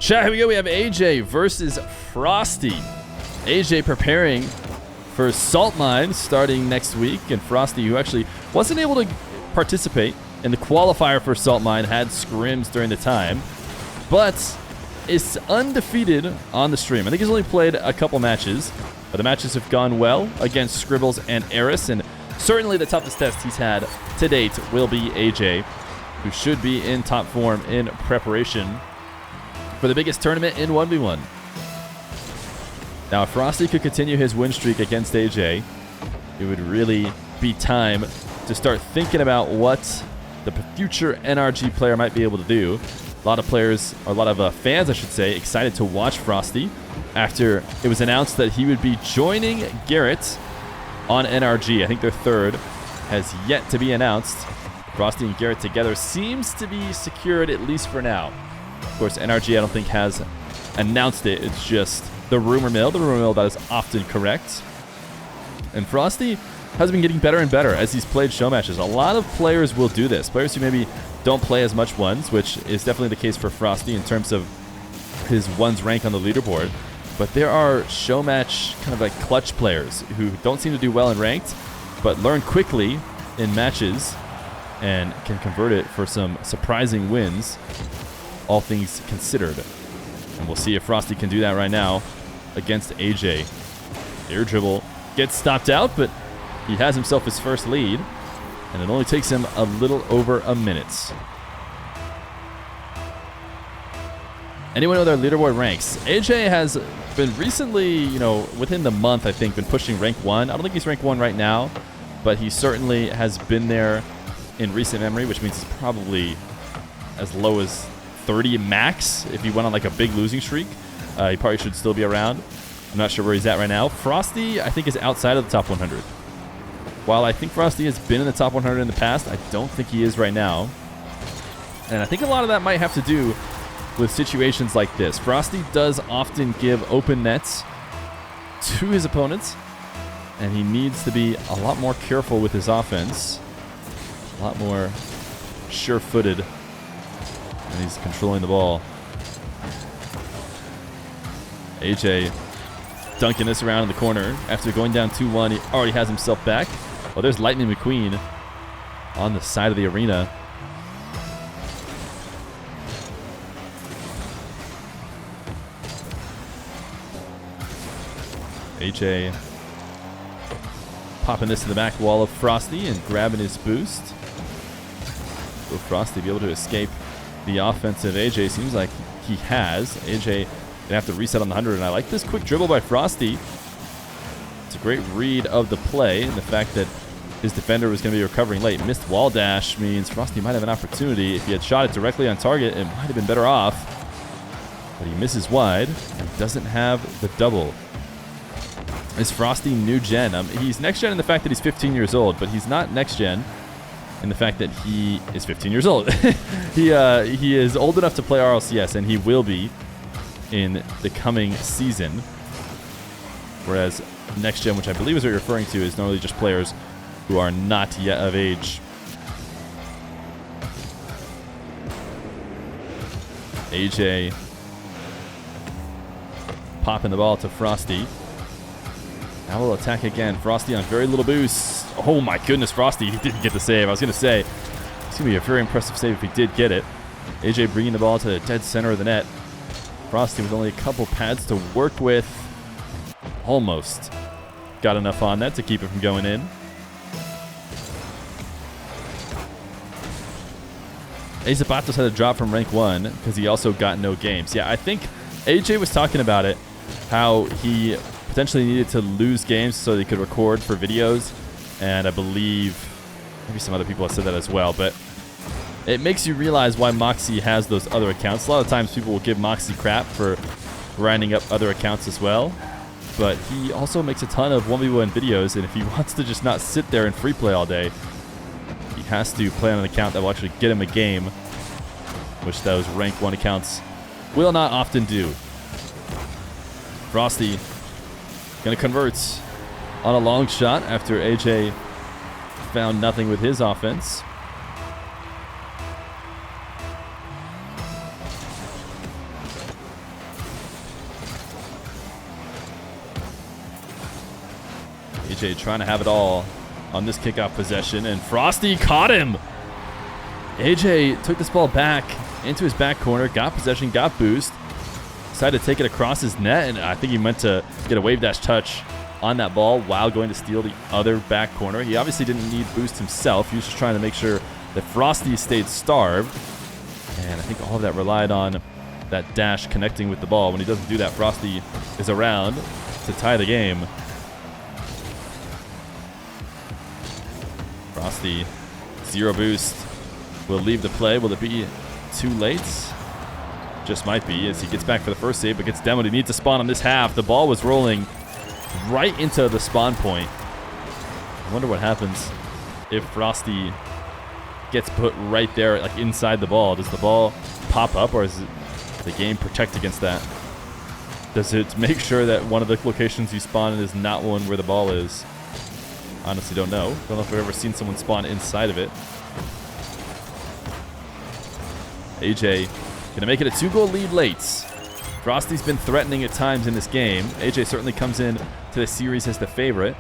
Chat, here we go. We have AJ versus Frosty. AJ preparing for Salt Mine starting next week, and Frosty, who actually wasn't able to participate in the qualifier for Salt Mine, had scrims during the time, but is undefeated on the stream. I think he's only played a couple matches, but the matches have gone well against Scribbles and Eris, and certainly the toughest test he's had to date will be AJ, who should be in top form in preparation for the biggest tournament in 1v1. Now, if Frosty could continue his win streak against AJ, it would really be time to start thinking about what the future NRG player might be able to do. A lot of players, or a lot of fans, I should say, excited to watch Frosty after it was announced that he would be joining Garrett on NRG. I think their third has yet to be announced. Frosty and Garrett together seems to be secured, at least for now. Of course, NRG I don't think has announced it. It's just the rumor mill that is often correct. And Frosty has been getting better and better as he's played show matches. A lot of players will do this. Players who maybe don't play as much ones, which is definitely the case for Frosty in terms of his ones rank on the leaderboard. But there are show match kind of like clutch players who don't seem to do well in ranked, but learn quickly in matches and can convert it for some surprising wins, all things considered. And we'll see if Frosty can do that right now against AJ. Air dribble gets stopped out, but he has himself his first lead, and it only takes him a little over a minute. Anyone know their leaderboard ranks? AJ has been recently, within the month, I think, been pushing rank 1. I don't think he's rank 1 right now, but he certainly has been there in recent memory, which means he's probably as low as 30 max. If he went on like a big losing streak, he probably should still be around. I'm not sure where he's at right now. Frosty, I think, is outside of the top 100. While I think Frosty has been in the top 100 in the past, I don't think he is right now. And I think a lot of that might have to do with situations like this. Frosty does often give open nets to his opponents, and he needs to be a lot more careful with his offense, a lot more sure-footed when he's controlling the ball. AJ dunking this around in the corner. After going down 2-1, he already has himself back. Well, there's Lightning McQueen on the side of the arena. AJ popping this to the back wall of Frosty and grabbing his boost. Will Frosty be able to escape the offensive AJ? Seems like he has. AJ gonna have to reset on the 100, and I like this quick dribble by Frosty. It's a great read of the play, and the fact that his defender was going to be recovering late. Missed wall dash means Frosty might have an opportunity. If he had shot it directly on target, it might have been better off. But he misses wide and doesn't have the double. Is Frosty new gen? He's next gen in the fact that he's 15 years old, but he's not next gen in the fact that he is 15 years old. He is old enough to play RLCS, and he will be in the coming season. Whereas next gen, which I believe is what you're referring to, is normally just players who are not yet of age. AJ popping the ball to Frosty. Now we'll attack again. Frosty on very little boost. Oh my goodness, Frosty, he didn't get the save. I was going to say, it's going to be a very impressive save if he did get it. AJ bringing the ball to the dead center of the net. Frosty with only a couple pads to work with. Almost got enough on that to keep it from going in. Azapatos had a drop from rank 1 because he also got no games. Yeah, I think AJ was talking about it, how he potentially needed to lose games so that he could record for videos. And I believe maybe some other people have said that as well. But it makes you realize why Moxie has those other accounts. A lot of times people will give Moxie crap for grinding up other accounts as well. But he also makes a ton of 1v1 videos, and if he wants to just not sit there and free play all day, he has to play on an account that will actually get him a game, which those rank 1 accounts will not often do. Frosty gonna convert on a long shot after AJ found nothing with his offense. AJ trying to have it all on this kickoff possession, and Frosty caught him. AJ took this ball back into his back corner, got possession, got boost, decided to take it across his net, and I think he meant to get a wave dash touch on that ball while going to steal the other back corner. He obviously didn't need boost himself. He was just trying to make sure that Frosty stayed starved, and I think all of that relied on that dash connecting with the ball. When he doesn't do that, Frosty is around to tie the game. Frosty, 0 boost, will leave the play. Will it be too late? Just might be, as he gets back for the first save, but gets demoed. He needs to spawn on this half. The ball was rolling right into the spawn point. I wonder what happens if Frosty gets put right there, like inside the ball. Does the ball pop up, or does the game protect against that? Does it make sure that one of the locations you spawn in is not one where the ball is? Honestly, don't know. Don't know if I've ever seen someone spawn inside of it. AJ gonna make it a 2-goal lead late. Frosty's been threatening at times in this game. AJ certainly comes in to the series as the favorite.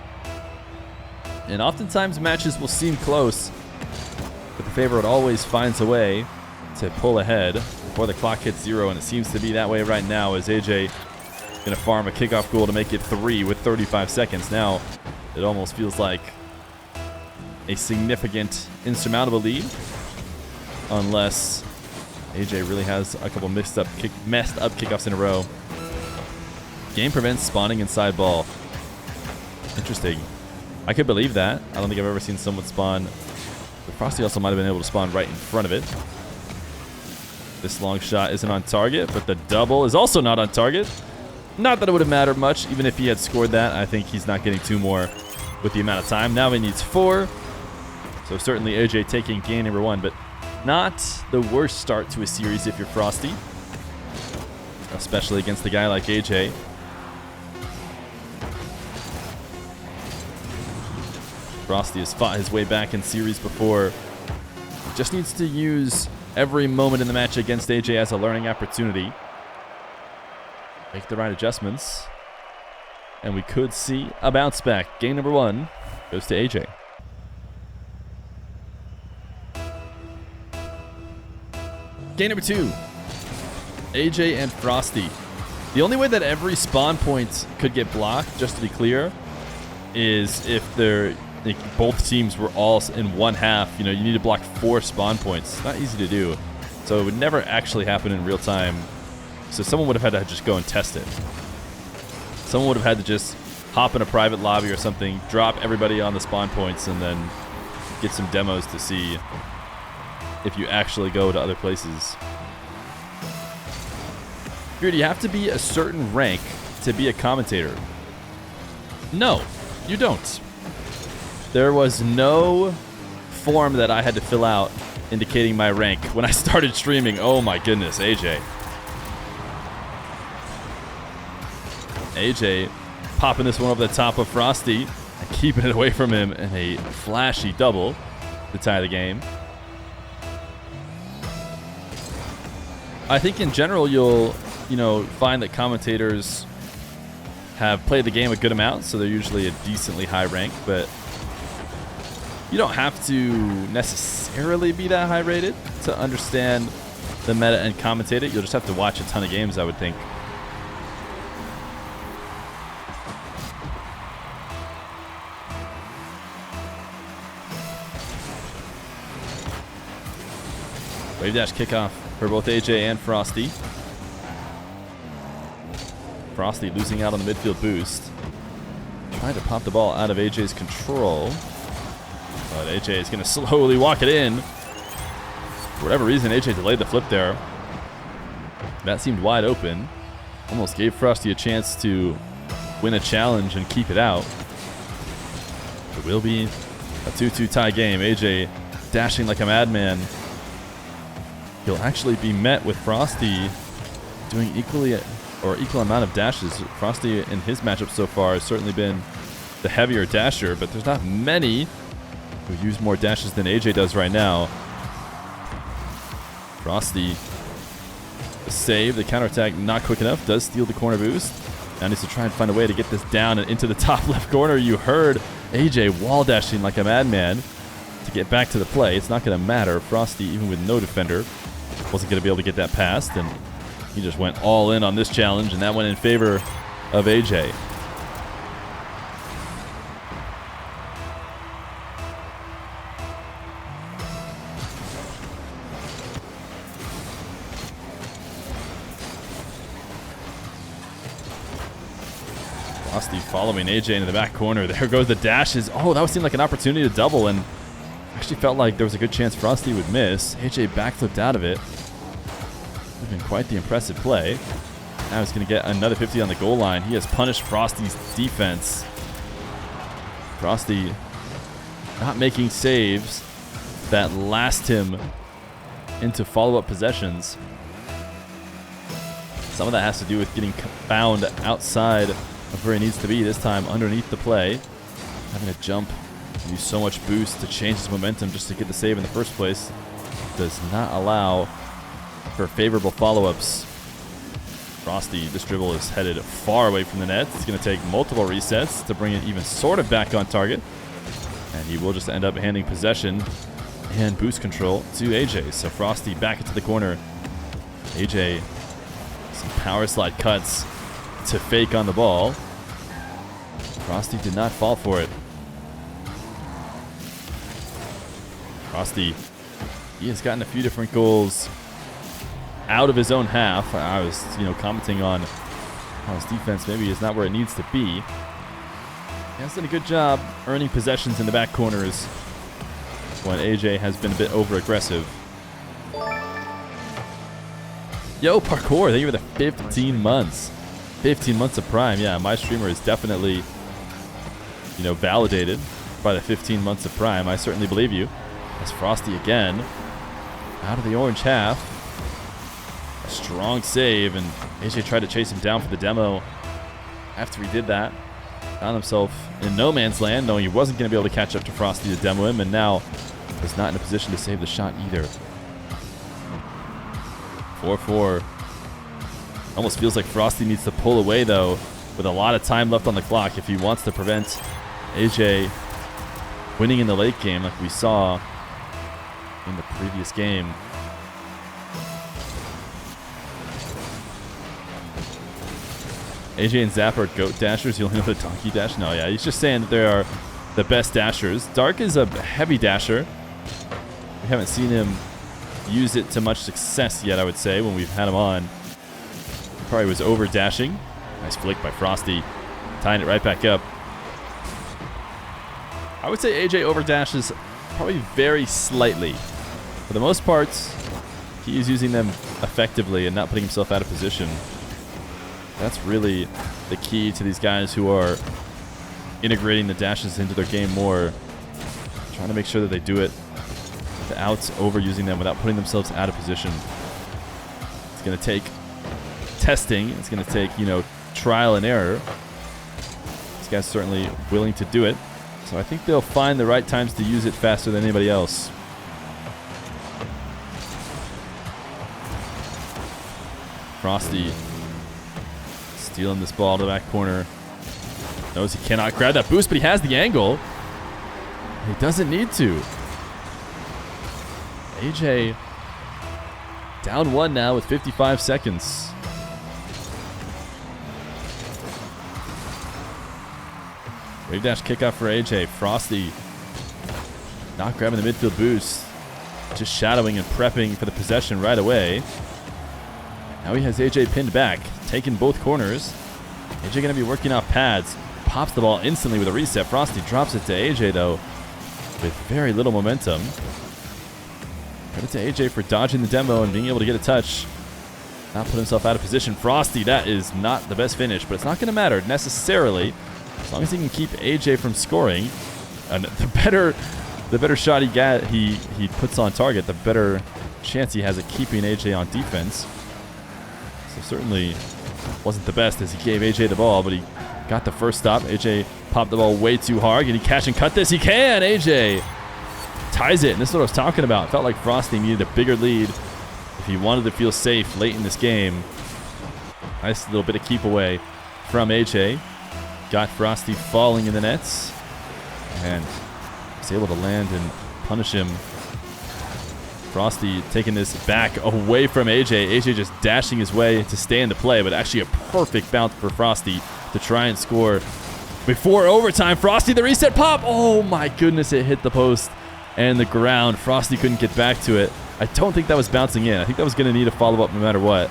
And oftentimes matches will seem close, but the favorite always finds a way to pull ahead before the clock hits 0, and it seems to be that way right now as AJ gonna farm a kickoff goal to make it 3 with 35 seconds. Now it almost feels like a significant, insurmountable lead, unless AJ really has a couple messed up kickoffs in a row. Game prevents spawning inside ball. Interesting. I could believe that. I don't think I've ever seen someone spawn. But Frosty also might have been able to spawn right in front of it. This long shot isn't on target, but the double is also not on target. Not that it would have mattered much, even if he had scored that. I think he's not getting 2 more with the amount of time. Now he needs 4. So certainly AJ taking game number 1, but not the worst start to a series if you're Frosty, especially against a guy like AJ. Frosty has fought his way back in series before. He just needs to use every moment in the match against AJ as a learning opportunity. Make the right adjustments, and we could see a bounce back. Game number 1 goes to AJ. Game number 2, AJ and Frosty. The only way that every spawn point could get blocked, just to be clear, is if both teams were all in one half. You know, you need to block 4 spawn points. It's not easy to do, so it would never actually happen in real time. So someone would have had to just go and test it. Someone would have had to just hop in a private lobby or something, drop everybody on the spawn points, and then get some demos to see if you actually go to other places. Feer, do you have to be a certain rank to be a commentator? No, you don't. There was no form that I had to fill out indicating my rank when I started streaming. Oh my goodness, AJ. AJ popping this one over the top of Frosty and keeping it away from him in a flashy double to tie the game. I think in general you'll, find that commentators have played the game a good amount, so they're usually a decently high rank, but you don't have to necessarily be that high rated to understand the meta and commentate it. You'll just have to watch a ton of games, I would think. Wave dash kickoff for both AJ and Frosty. Frosty losing out on the midfield boost. Trying to pop the ball out of AJ's control. But AJ is going to slowly walk it in. For whatever reason, AJ delayed the flip there. That seemed wide open. Almost gave Frosty a chance to win a challenge and keep it out. It will be a 2-2 tie game. AJ dashing like a madman. He'll actually be met with Frosty doing equal amount of dashes. Frosty in his matchup so far has certainly been the heavier dasher, but there's not many who use more dashes than AJ does right now. Frosty, the save, the counterattack not quick enough, does steal the corner boost. Now needs to try and find a way to get this down and into the top left corner. You heard AJ wall dashing like a madman to get back to the play. It's not going to matter. Frosty, even with no defender, wasn't going to be able to get that past, and he just went all in on this challenge, and that went in favor of AJ. Frosty following AJ into the back corner. There goes the dashes. Oh, that seemed like an opportunity to double, and actually felt like there was a good chance Frosty would miss. AJ backflipped out of it. Would have been quite the impressive play. Now he's going to get another 50 on the goal line. He has punished Frosty's defense. Frosty not making saves that last him into follow-up possessions. Some of that has to do with getting found outside of where he needs to be, this time underneath the play. Having to jump, use so much boost to change his momentum just to get the save in the first place does not allow for favorable follow-ups. Frosty, this dribble is headed far away from the net. It's going to take multiple resets to bring it even sort of back on target. And he will just end up handing possession and boost control to AJ. So Frosty back into the corner. AJ, some power slide cuts to fake on the ball. Frosty did not fall for it. Frosty, he has gotten a few different goals out of his own half. I was, commenting on how his defense maybe is not where it needs to be. He has done a good job earning possessions in the back corners when AJ has been a bit over-aggressive. Yo, Parkour, thank you for the 15 months. 15 months of Prime. Yeah, my streamer is definitely, validated by the 15 months of Prime. I certainly believe you. As Frosty again, out of the orange half. A strong save, and AJ tried to chase him down for the demo. After he did that, found himself in no man's land, knowing he wasn't going to be able to catch up to Frosty to demo him, and now was not in a position to save the shot either. 4-4. Almost feels like Frosty needs to pull away, though, with a lot of time left on the clock if he wants to prevent AJ winning in the late game like we saw in the previous game. AJ and Zap are goat dashers. You only know the donkey dash? No, yeah, he's just saying that they are the best dashers. Dark is a heavy dasher. We haven't seen him use it to much success yet, I would say, when we've had him on. Probably was over dashing. Nice flick by Frosty, tying it right back up. I would say AJ over dashes probably very slightly. For the most part, he is using them effectively and not putting himself out of position. That's really the key to these guys who are integrating the dashes into their game more. Trying to make sure that they do it without overusing them, without putting themselves out of position. It's going to take testing. It's going to take, trial and error. This guy's certainly willing to do it. So I think they'll find the right times to use it faster than anybody else. Frosty stealing this ball to the back corner. Knows he cannot grab that boost, but he has the angle. He doesn't need to. AJ down one now with 55 seconds. Wave dash kickoff for AJ. Frosty not grabbing the midfield boost. Just shadowing and prepping for the possession right away. Now he has AJ pinned back, taking both corners. AJ going to be working off pads. Pops the ball instantly with a reset. Frosty drops it to AJ, though, with very little momentum. Credit to AJ for dodging the demo and being able to get a touch. Not put himself out of position. Frosty, that is not the best finish, but it's not going to matter necessarily. As long as he can keep AJ from scoring, and the better shot he puts on target, the better chance he has at keeping AJ on defense. So certainly wasn't the best as he gave AJ the ball, but he got the first stop. AJ popped the ball way too hard. Can he catch and cut this? He can! AJ ties it, and this is what I was talking about. Felt like Frosty needed a bigger lead if he wanted to feel safe late in this game. Nice little bit of keep away from AJ. Got Frosty falling in the nets. And he's able to land and punish him. Frosty taking this back away from AJ. AJ just dashing his way to stay into play, but actually a perfect bounce for Frosty to try and score before overtime. Frosty, the reset pop. Oh my goodness, it hit the post and the ground. Frosty couldn't get back to it. I don't think that was bouncing in. I think that was going to need a follow-up no matter what.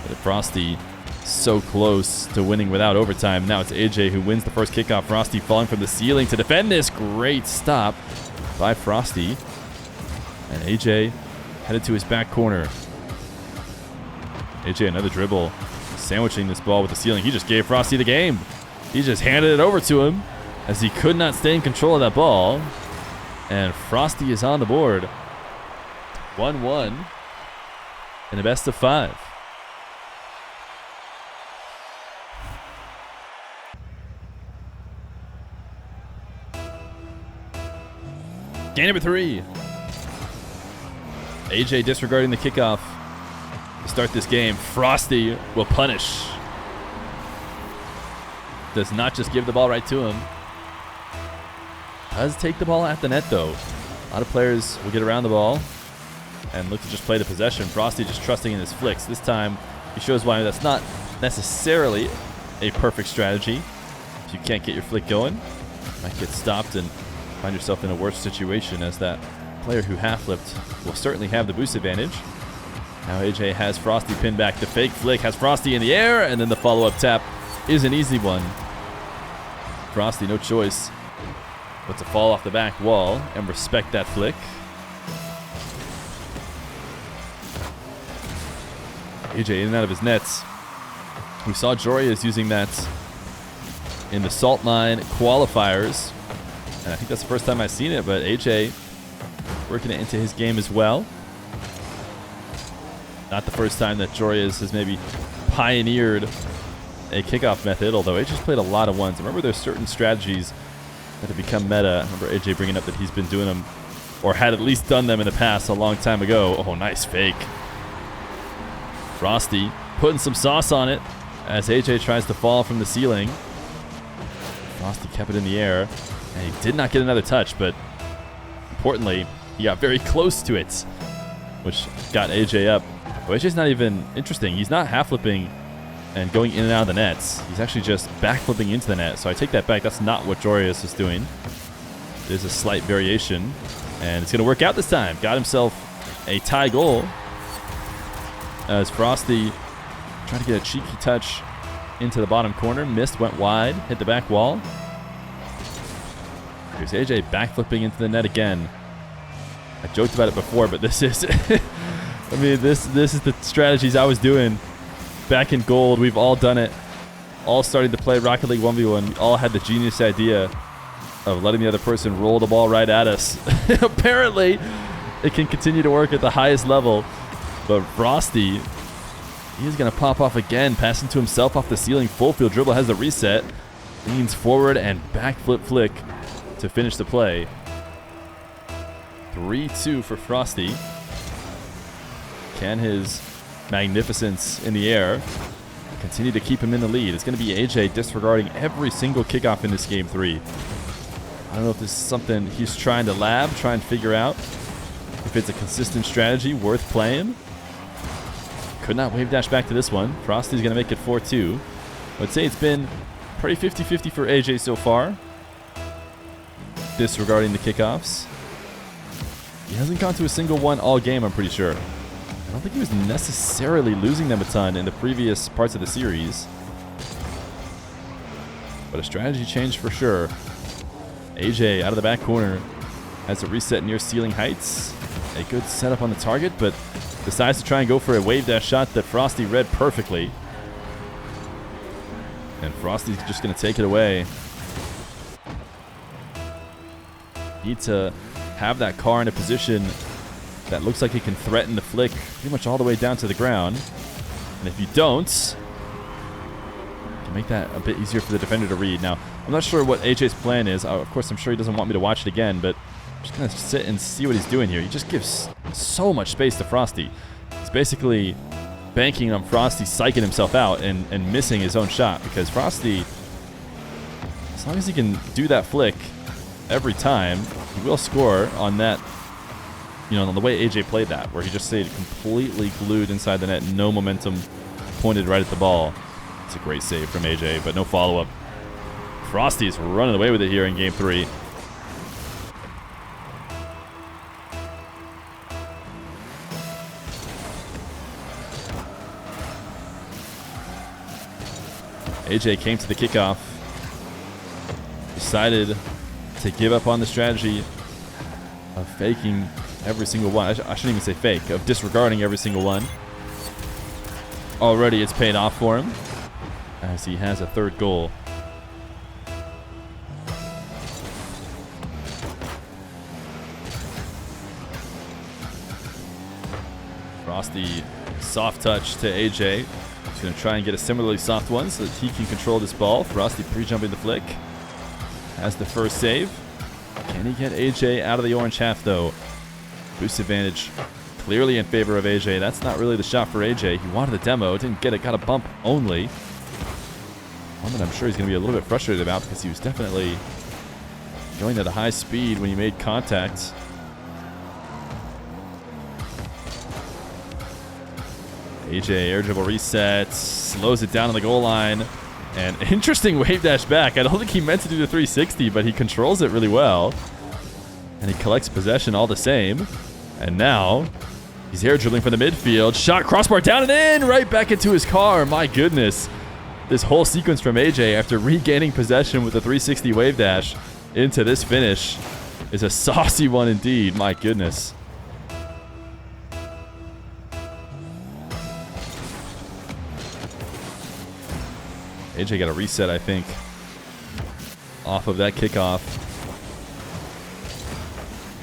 But Frosty so close to winning without overtime. Now it's AJ who wins the first kickoff. Frosty falling from the ceiling to defend this. Great stop by Frosty. And AJ headed to his back corner. AJ, another dribble, sandwiching this ball with the ceiling. He just gave Frosty the game. He just handed it over to him as he could not stay in control of that ball. And Frosty is on the board. 1-1 in a best of 5. Game number 3. AJ disregarding the kickoff to start this game. Frosty will punish. Does not just give the ball right to him. Does take the ball at the net, though. A lot of players will get around the ball and look to just play the possession. Frosty just trusting in his flicks. This time, he shows why that's not necessarily a perfect strategy. If you can't get your flick going, you might get stopped and find yourself in a worse situation, as that player who half-flipped will certainly have the boost advantage. Now AJ has Frosty pinned back. The fake flick has Frosty in the air, and then the follow-up tap is an easy one. Frosty, no choice but to fall off the back wall and respect that flick. AJ in and out of his nets. We saw Joryas using that in the Salt Line qualifiers, and I think that's the first time I've seen it, but AJ working it into his game as well. Not the first time that Joryas has maybe pioneered a kickoff method, although AJ's played a lot of ones. Remember, there's certain strategies that have become meta. I remember AJ bringing up that he's been doing them, or had at least done them in the past a long time ago. Oh, nice fake. Frosty putting some sauce on it as AJ tries to fall from the ceiling. Frosty kept it in the air, and he did not get another touch, but importantly, he got very close to it, which got AJ up. But AJ's not even interesting. He's not half-flipping and going in and out of the nets. He's actually just back-flipping into the net. So I take that back. That's not what Joryas is doing. There's a slight variation, and it's going to work out this time. Got himself a tie goal as Frosty tried to get a cheeky touch into the bottom corner. Missed, went wide, hit the back wall. Here's AJ back-flipping into the net again. I joked about it before, but this is I mean, this is the strategies I was doing back in Gold. We've all done it. All starting to play Rocket League 1v1. We all had the genius idea of letting the other person roll the ball right at us. Apparently, it can continue to work at the highest level. But Frosty, he's going to pop off again, passing to himself off the ceiling. Full field dribble, has the reset. Leans forward and back flip flick to finish the play. 3-2 for Frosty. Can his magnificence in the air continue to keep him in the lead? It's going to be AJ disregarding every single kickoff in this game 3. I don't know if this is something he's trying to lab, try and figure out if it's a consistent strategy worth playing. Could not wave dash back to this one. Frosty's going to make it 4-2. I'd say it's been pretty 50-50 for AJ so far, disregarding the kickoffs. He hasn't gone to a single one all game, I'm pretty sure. I don't think he was necessarily losing them a ton in the previous parts of the series. But a strategy change for sure. AJ out of the back corner has a reset near ceiling heights. A good setup on the target, but decides to try and go for a wave dash shot that Frosty read perfectly. And Frosty's just going to take it away. Need to have that car in a position that looks like it can threaten the flick pretty much all the way down to the ground. And if you don't, you can make that a bit easier for the defender to read. Now, I'm not sure what AJ's plan is. Of course, I'm sure he doesn't want me to watch it again, but I'm just going to sit and see what he's doing here. He just gives so much space to Frosty. He's basically banking on Frosty psyching himself out and missing his own shot, because Frosty, as long as he can do that flick every time. He will score on that, you know, on the way AJ played that, where he just stayed completely glued inside the net, no momentum pointed right at the ball. It's a great save from AJ, but no follow-up. Frosty's running away with it here in game 3. AJ came to the kickoff, decided to give up on the strategy of faking every single one. I shouldn't even say fake, of disregarding every single one. Already it's paid off for him as he has a third goal. Frosty, soft touch to AJ. He's going to try and get a similarly soft one so that he can control this ball. Frosty pre-jumping the flick. Has the first save. Can he get AJ out of the orange half, though? Boost advantage clearly in favor of AJ. That's not really the shot for AJ. He wanted the demo. Didn't get it. Got a bump only. One that I'm sure he's going to be a little bit frustrated about because he was definitely going at a high speed when he made contact. AJ air dribble resets, slows it down on the goal line, and interesting wave dash back. I don't think he meant to do the 360, but he controls it really well, and he collects possession all the same. And now he's air dribbling from the midfield, shot crossbar down and in, right back into his car. My goodness, this whole sequence from AJ after regaining possession with the 360 wave dash into this finish is a saucy one indeed. My goodness. AJ got a reset, I think, off of that kickoff.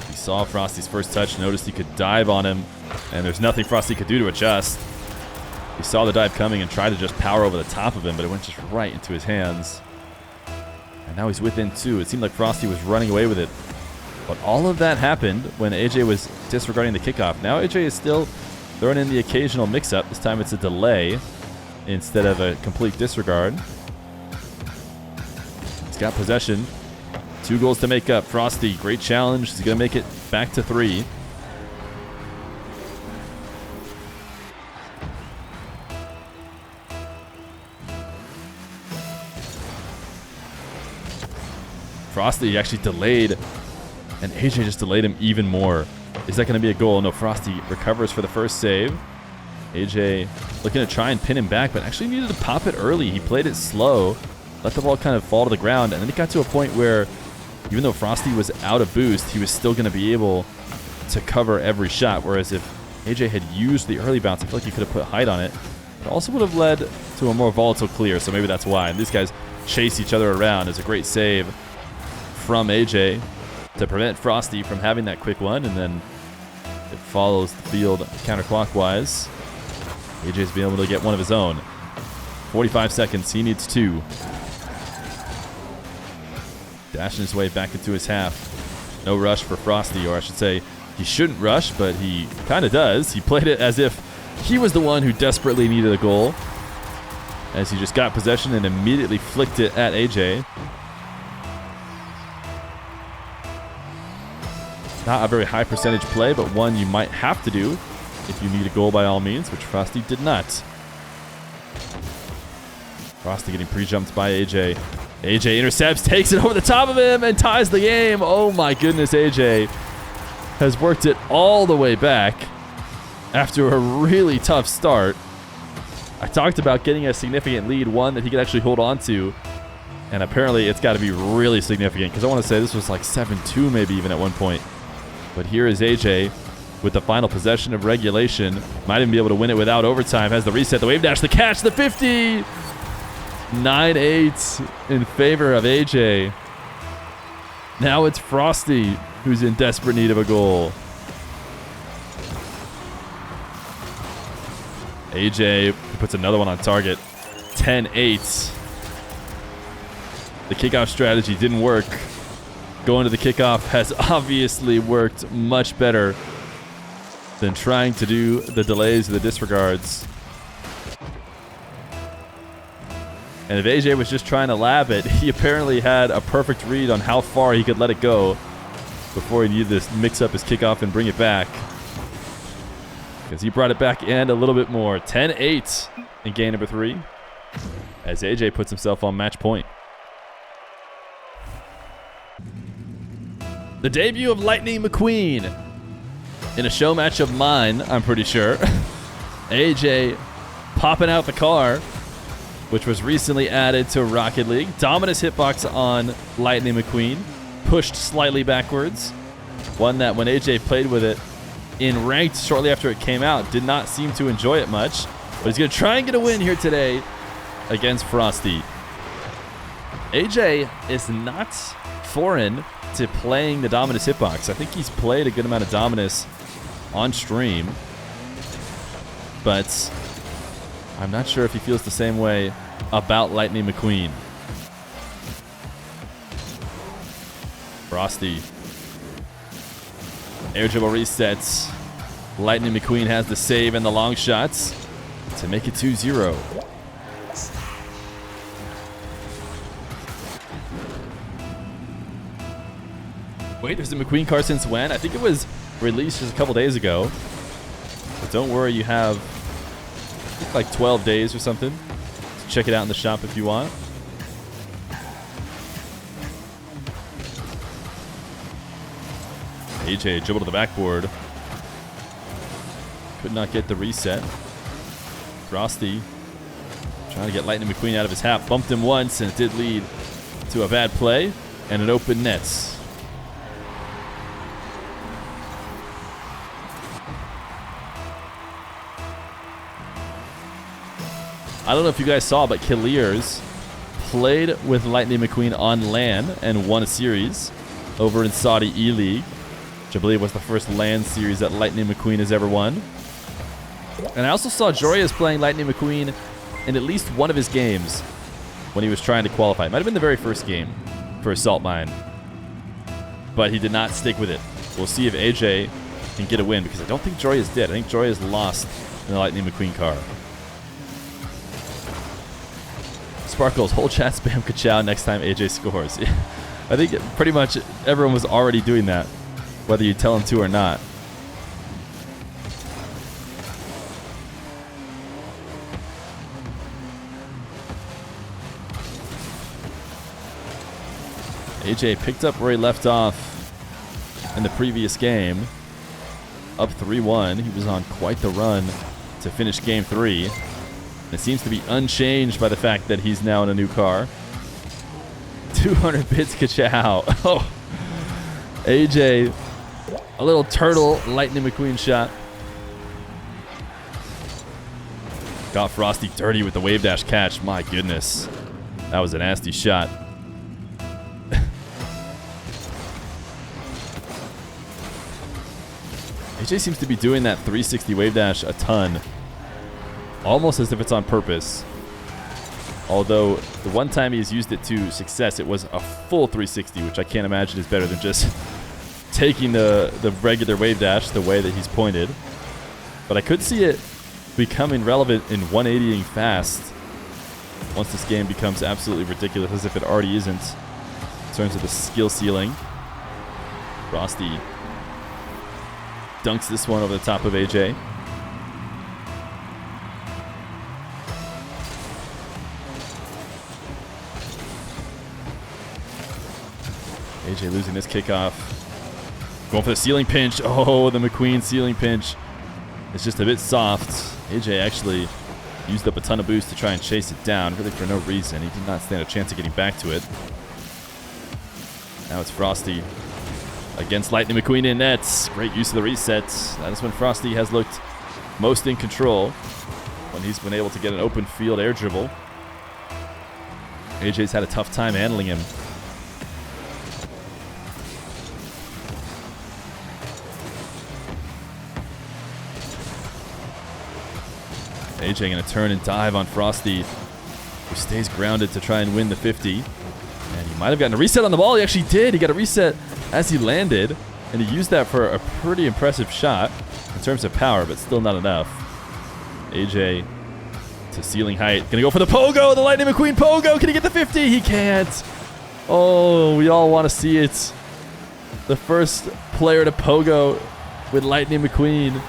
He saw Frosty's first touch, noticed he could dive on him, and there's nothing Frosty could do to adjust. He saw the dive coming and tried to just power over the top of him, but it went just right into his hands. And now he's within 2. It seemed like Frosty was running away with it. But all of that happened when AJ was disregarding the kickoff. Now AJ is still throwing in the occasional mix-up. This time it's a delay instead of a complete disregard. He's got possession. 2 goals to make up. Frosty, great challenge. He's going to make it back to 3. Frosty actually delayed, and AJ just delayed him even more. Is that going to be a goal? No, Frosty recovers for the first save. AJ looking to try and pin him back, but actually needed to pop it early. He played it slow, let the ball kind of fall to the ground, and then it got to a point where even though Frosty was out of boost, he was still going to be able to cover every shot, whereas if AJ had used the early bounce, I feel like he could have put height on it. It also would have led to a more volatile clear, so maybe that's why. And these guys chase each other around. It's a great save from AJ to prevent Frosty from having that quick one, and then it follows the field counterclockwise. AJ's been able to get one of his own. 45 seconds. He needs 2. Dashing his way back into his half. No rush for Frosty, or I should say he shouldn't rush, but he kind of does. He played it as if he was the one who desperately needed a goal, as he just got possession and immediately flicked it at AJ. Not a very high percentage play, but one you might have to do if you need a goal by all means, which Frosty did not. Frosty getting pre-jumped by AJ. AJ intercepts, takes it over the top of him, and ties the game. Oh my goodness, AJ has worked it all the way back after a really tough start. I talked about getting a significant lead, one that he could actually hold on to, and apparently it's got to be really significant, because I want to say this was like 7-2 maybe even at one point. But here is AJ with the final possession of regulation. Might even be able to win it without overtime. Has the reset, the wave dash, the catch, the 50. 9-8 in favor of AJ. Now it's Frosty who's in desperate need of a goal. AJ puts another one on target. 10-8. The kickoff strategy didn't work. Going to the kickoff has obviously worked much better than trying to do the delays or the disregards. And if AJ was just trying to lab it, he apparently had a perfect read on how far he could let it go before he needed to mix up his kickoff and bring it back. Because he brought it back and a little bit more. 10-8 in game number 3 as AJ puts himself on match point. The debut of Lightning McQueen in a show match of mine, I'm pretty sure. AJ popping out the car, which was recently added to Rocket League. Dominus hitbox on Lightning McQueen, pushed slightly backwards. One that when AJ played with it in ranked shortly after it came out, did not seem to enjoy it much. But he's going to try and get a win here today against Frosty. AJ is not foreign to playing the Dominus hitbox. I think he's played a good amount of Dominus on stream, but I'm not sure if he feels the same way about Lightning McQueen. Frosty. Air dribble resets. Lightning McQueen has the save and the long shots to make it 2-0. Wait, there's a McQueen car since when? I think it was released just a couple days ago. But don't worry, you have I think like 12 days or something to check it out in the shop if you want. AJ dribble to the backboard. Could not get the reset. Frosty trying to get Lightning McQueen out of his half. Bumped him once, and it did lead to a bad play and an open nets. I don't know if you guys saw, but Killiers played with Lightning McQueen on LAN and won a series over in Saudi E-League, which I believe was the first LAN series that Lightning McQueen has ever won. And I also saw Joyous playing Lightning McQueen in at least one of his games when he was trying to qualify. It might have been the very first game for Assault Mine, but he did not stick with it. We'll see if AJ can get a win, because I don't think Joyous did. I think Joyous lost in the Lightning McQueen car. Sparkles, whole chat spam ka-chow next time AJ scores. I think pretty much everyone was already doing that, whether you tell them to or not. AJ picked up where he left off in the previous game. Up 3-1. He was on quite the run to finish game 3. It seems to be unchanged by the fact that he's now in a new car. 200 bits ka-chow. Oh, AJ, a little turtle Lightning McQueen shot. Got Frosty dirty with the wave dash catch. My goodness, that was a nasty shot. AJ seems to be doing that 360 wave dash a ton. Almost as if it's on purpose. Although the one time he's used it to success, it was a full 360, which I can't imagine is better than just taking the regular wave dash the way that he's pointed. But I could see it becoming relevant in 180ing fast once this game becomes absolutely ridiculous, as if it already isn't in terms of the skill ceiling. Frosty dunks this one over the top of AJ. AJ losing this kickoff. Going for the ceiling pinch. Oh, the McQueen ceiling pinch. It's just a bit soft. AJ actually used up a ton of boost to try and chase it down, really for no reason. He did not stand a chance of getting back to it. Now it's Frosty against Lightning McQueen in nets. Great use of the resets. That is when Frosty has looked most in control, when he's been able to get an open field air dribble. AJ's had a tough time handling him. AJ going to turn and dive on Frosty, who stays grounded to try and win the 50. And he might have gotten a reset on the ball. He actually did. He got a reset as he landed, and he used that for a pretty impressive shot in terms of power, but still not enough. AJ to ceiling height. Gonna go for the pogo, the Lightning McQueen pogo. Can he get the 50? He can't. Oh, we all want to see it. The first player to pogo with Lightning McQueen.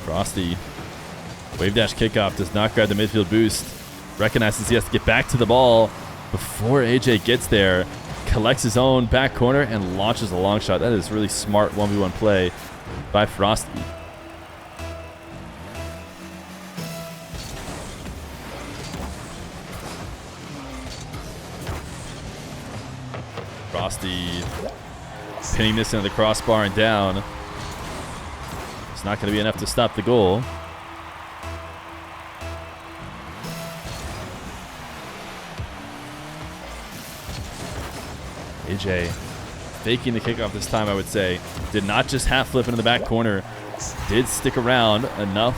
Frosty. Wave dash kickoff does not grab the midfield boost. Recognizes he has to get back to the ball before AJ gets there. Collects his own back corner and launches a long shot. That is really smart 1v1 play by Frosty. Frosty pinning this into the crossbar and down. It's not going to be enough to stop the goal. AJ faking the kickoff this time, I would say. Did not just half flip into the back corner. Did stick around enough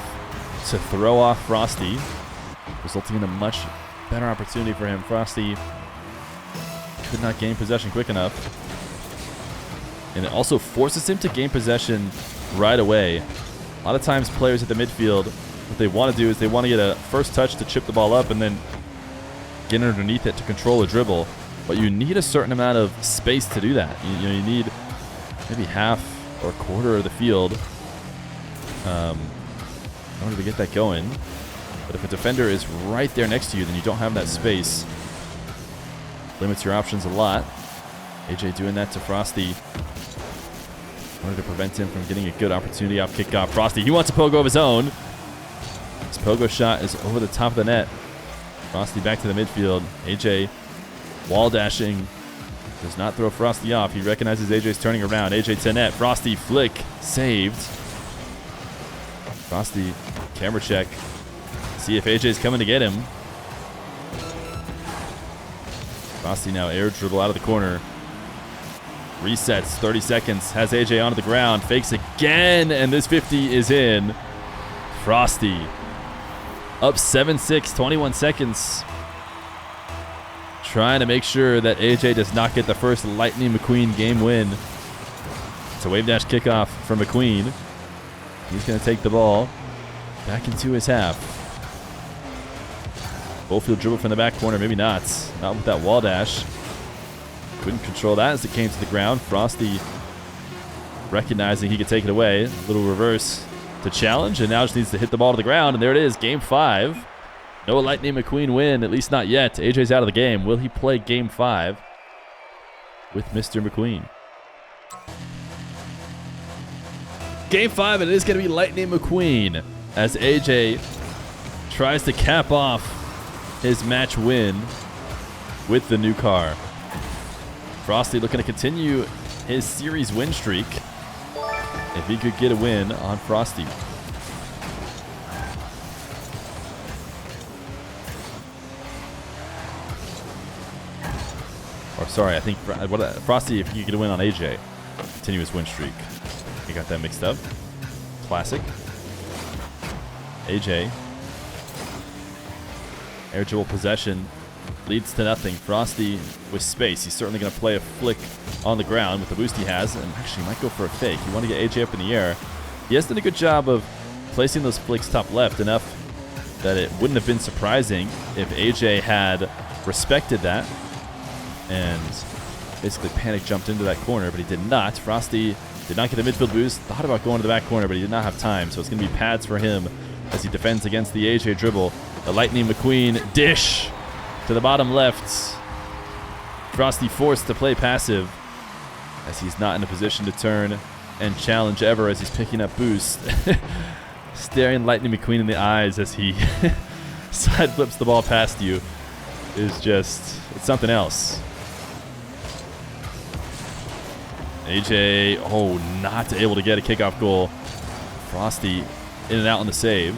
to throw off Frosty, resulting in a much better opportunity for him. Frosty could not gain possession quick enough. And it also forces him to gain possession right away. A lot of times players at the midfield, what they want to do is they want to get a first touch to chip the ball up and then get underneath it to control a dribble. But you need a certain amount of space to do that. You need maybe half or a quarter of the field in order to get that going. But if a defender is right there next to you, then you don't have that space. Limits your options a lot. AJ doing that to Frosty in order to prevent him from getting a good opportunity off kickoff. Frosty, he wants a pogo of his own. His pogo shot is over the top of the net. Frosty back to the midfield. AJ wall dashing. Does not throw Frosty off. He recognizes AJ's turning around. AJ to net. Frosty flick. Saved. Frosty camera check. See if AJ's coming to get him. Frosty now air dribble out of the corner. Resets. 30 seconds. Has AJ onto the ground. Fakes again. And this 50 is in. Frosty up 7-6. 21 seconds. Trying to make sure that AJ does not get the first Lightning McQueen game win. It's a wave dash kickoff from McQueen. He's going to take the ball back into his half. Full field dribble from the back corner. Maybe not. Not with that wall dash. Couldn't control that as it came to the ground. Frosty recognizing he could take it away. A little reverse to challenge, and now just needs to hit the ball to the ground. And there it is, game 5. No Lightning McQueen win, at least not yet. AJ's out of the game. Will he play game 5 with Mr. McQueen? Game 5, and it is going to be Lightning McQueen as AJ tries to cap off his match win with the new car. Frosty looking to continue his series win streak if he could get a win on Frosty. Or sorry, I think Frosty, if you get a win on AJ, continuous win streak. You got that mixed up. Classic. AJ. Air dribble possession leads to nothing. Frosty with space. He's certainly going to play a flick on the ground with the boost he has. And actually might go for a fake. You want to get AJ up in the air. He has done a good job of placing those flicks top left enough that it wouldn't have been surprising if AJ had respected that and basically panic jumped into that corner, but he did not. Frosty did not get the midfield boost. Thought about going to the back corner, but he did not have time. So it's going to be pads for him as he defends against the AJ dribble. The Lightning McQueen dish to the bottom left. Frosty forced to play passive as he's not in a position to turn and challenge ever as he's picking up boost. Staring Lightning McQueen in the eyes as he side flips the ball past you is just, it's something else. AJ, oh, not able to get a kickoff goal. Frosty in and out on the save.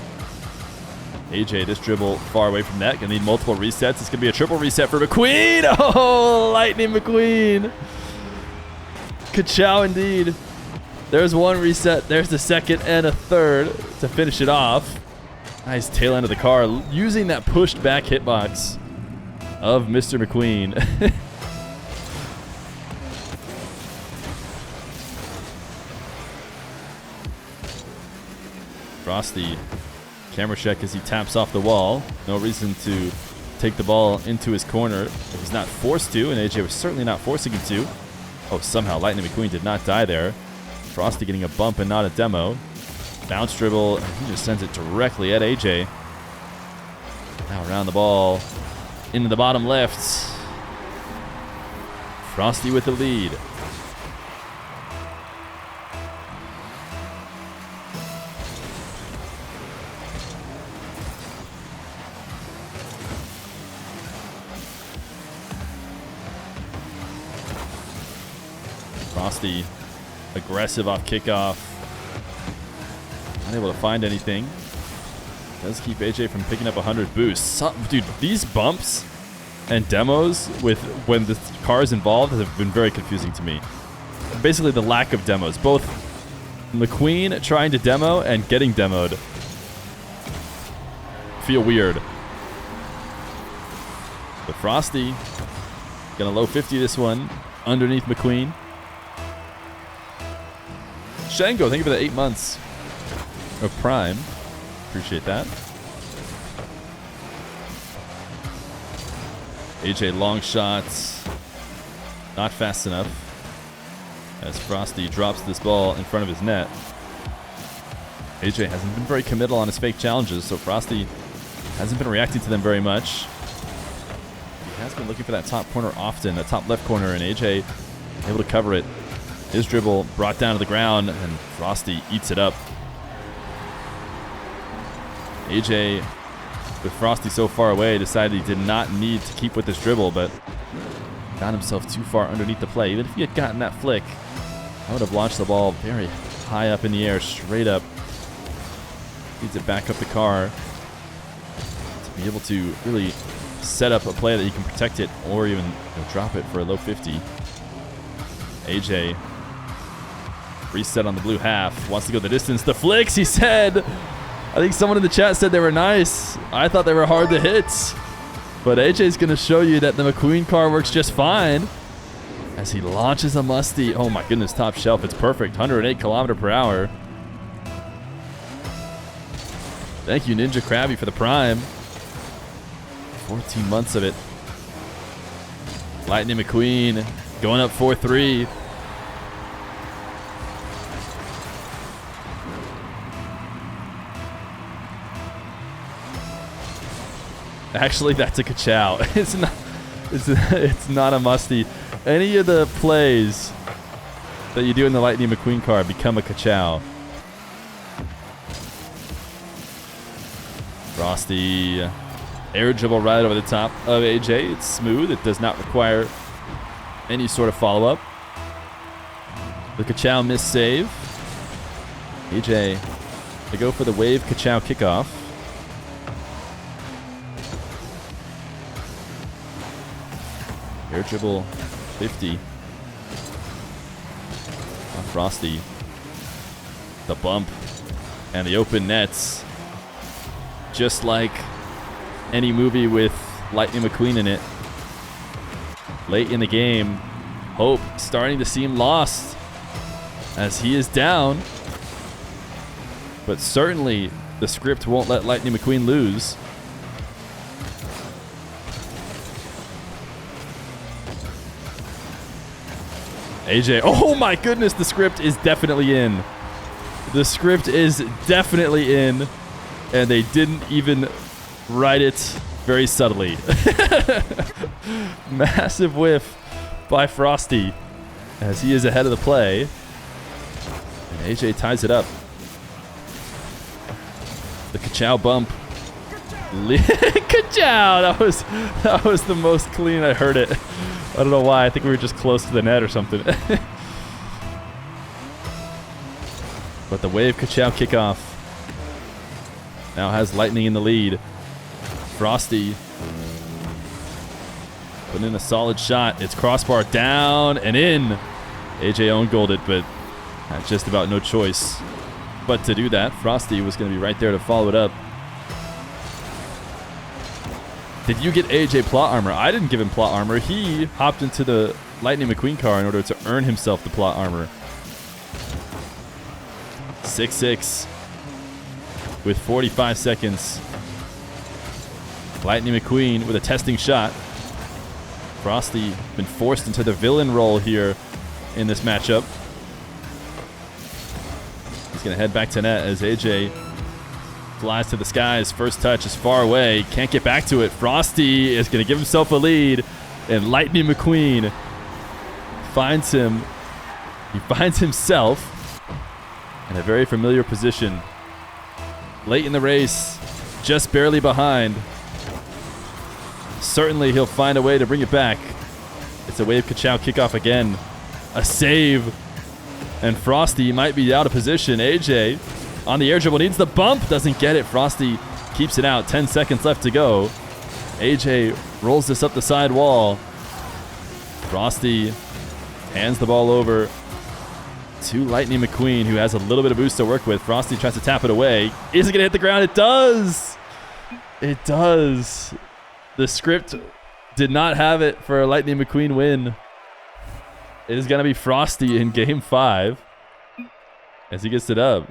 AJ, this dribble far away from net. Gonna need multiple resets. It's gonna be a triple reset for McQueen. Oh, Lightning McQueen. Ka-chow indeed. There's one reset. There's the second and a third to finish it off. Nice tail end of the car. Using that pushed back hitbox of Mr. McQueen. Frosty, camera check as he taps off the wall. No reason to take the ball into his corner if he's not forced to, and AJ was certainly not forcing him to. Oh, somehow Lightning McQueen did not die there. Frosty getting a bump and not a demo. Bounce dribble, and he just sends it directly at AJ. Now around the ball, into the bottom left. Frosty with the lead. Frosty, aggressive off kickoff. Unable to find anything. Does keep AJ from picking up 100 boosts. Dude, these bumps and demos with when the car is involved have been very confusing to me. Basically the lack of demos. Both McQueen trying to demo and getting demoed feel weird. But Frosty gonna low 50 this one underneath McQueen. Shango, thank you for the 8 months of Prime. Appreciate that. AJ long shots. Not fast enough. As Frosty drops this ball in front of his net. AJ hasn't been very committal on his fake challenges, so Frosty hasn't been reacting to them very much. He has been looking for that top corner often, that top left corner, and AJ able to cover it. His dribble brought down to the ground, and Frosty eats it up. AJ, with Frosty so far away, decided he did not need to keep with this dribble, but got himself too far underneath the play. Even if he had gotten that flick, I would have launched the ball very high up in the air, straight up. Needs it back up the car to be able to really set up a play that you can protect it or even drop it for a low 50. AJ, reset on the blue half, wants to go the distance. The flicks, he said. I think someone in the chat said they were nice. I thought they were hard to hit. But AJ's going to show you that the McQueen car works just fine as he launches a musty. Oh my goodness, top shelf. It's perfect. 108 km/h. Thank you, Ninja Krabby, for the Prime. 14 months of it. Lightning McQueen going up 4-3. Actually, that's a ka-chow. It's not a musty. Any of the plays that you do in the Lightning McQueen car become a ka-chow. Frosty, air dribble right over the top of AJ. It's smooth. It does not require any sort of follow-up. The ka-chow miss save. AJ, they go for the wave ka-chow kickoff. Air dribble 50. On Frosty. The bump and the open nets. Just like any movie with Lightning McQueen in it. Late in the game, hope starting to seem lost as he is down. But certainly the script won't let Lightning McQueen lose. AJ, oh my goodness, the script is definitely in. The script is definitely in, and they didn't even write it very subtly. Massive whiff by Frosty as he is ahead of the play. And AJ ties it up. The ka-chow bump. Ka-chow! That was the most clean I heard it. I don't know why. I think we were just close to the net or something. But the wave ka-chow kickoff now has Lightning in the lead. Frosty putting in a solid shot. It's crossbar down and in. AJ own goaled it, but had just about no choice but to do that. Frosty was going to be right there to follow it up. Did you get AJ plot armor? I didn't give him plot armor. He hopped into the Lightning McQueen car in order to earn himself the plot armor. 6-6. with 45 seconds. Lightning McQueen with a testing shot. Frosty been forced into the villain role here in this matchup. He's going to head back to net as AJ flies to the skies. First touch is far away. Can't get back to it. Frosty is going to give himself a lead. And Lightning McQueen finds him. He finds himself in a very familiar position. Late in the race, just barely behind. Certainly he'll find a way to bring it back. It's a Wave Ka-Chow kickoff again. A save. And Frosty might be out of position. AJ on the air dribble needs the bump. Doesn't get it. Frosty keeps it out. 10 seconds left to go. AJ rolls this up the side wall. Frosty hands the ball over to Lightning McQueen, who has a little bit of boost to work with. Frosty tries to tap it away. Is it going to hit the ground? It does. It does. The script did not have it for a Lightning McQueen win. It is going to be Frosty in Game 5 as he gets it up.